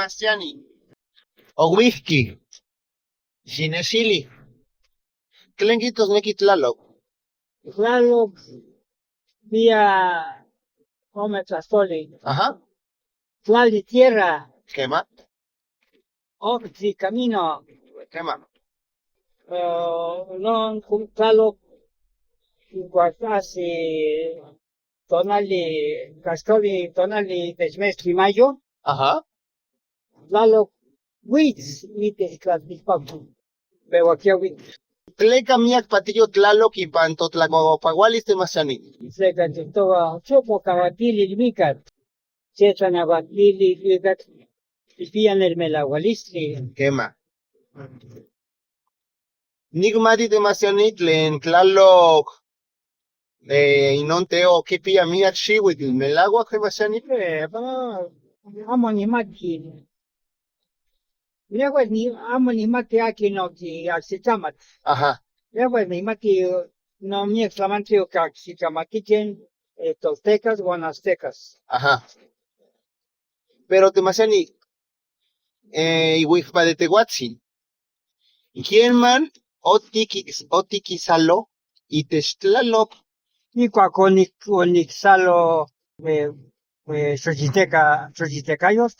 Masiani. O whisky. Sinesili. Tlenquitos neki tlaloc. Tlaloc vía Ome Tlastoli. Ajá. Tlali tierra. ¿Qué más? Octli camino. ¿Qué más? Non Tlaloc Guatasi Tonali Castoli Tonali Desmestri Mayo. Ajá. Tlaloc Witz Mites Tlatlipapu. Pero aquí a Witz. Tleca miak patillo tlaloc y pantotlacopagualis de Masiani. Se cantaba Chopo Cabatili Micat. Chetan Abatili Micat. Pian el Melagualistri. ¿Qué más? Nigmati de Masiani tlen tlaloc. Inonteo kipia miak shiwit. Melagua que Masiani. Amo ni maki. Luego ni amo ni maki aquí no ki axitamat. Ajá. Luego ni maki no mi exclamante o axitamatiten toltecas o aztecas. Ajá. Pero te Masiani. Iwikpa de Tehuatzin. ¿Quién man? Otikisalo. Y Textlaloc. Y cuaconic salo xochitecayos.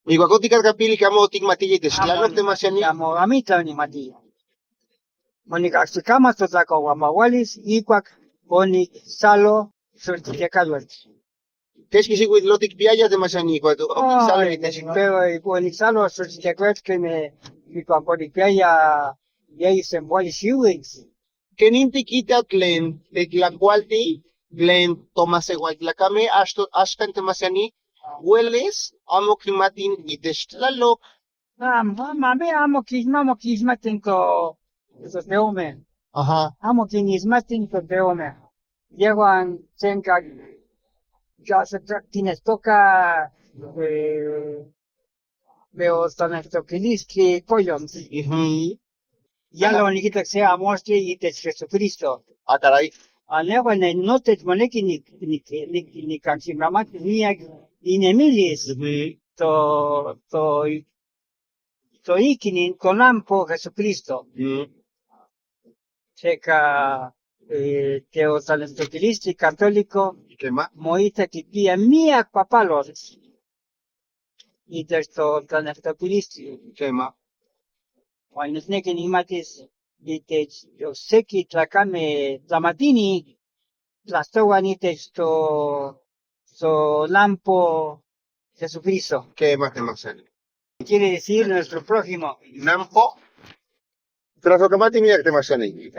Iguacoticas capili que amo tigmatilla y Textlaloc de Masiani. Amo amita ni mati. Monic axicama totaco guamahualis y cuac conic salo xochitecayos. ¿Qué es que si Lotic Piaya de Masiani? Cuando sale y te Pero conic salo xochitecayos que me cuaconic ya se muere shiwix. que ninti quita tlen tlacualti, tlen tomasehuatlacame, ashkan temasiani, hueles, amo climatin y Textlaloc. Mami amo kismatin ko esos neome. Ajá. Amo kismatin ko neome. Llegan senka ya se tienes toca veo están estos kilistri pollos. Ya lo único que sea muestre y te Jesucristo. Ah, caray. Alego en no te moneki ni canchimamat ni nemilis. To ikinin konampo Jesucristo. Checa teosalestotilisti católico. ¿Y qué más? Moita kipia mia papalos. Y testo talestotilisti. ¿Qué más? Cuando es que ni mates, y te yo sé que tlacame tlamatini, tlastogan y texto so lampo Jesucristo. ¿Qué más de Masiani? Quiere decir nuestro prójimo. Nampo. Trasocamati mira que te Masiani.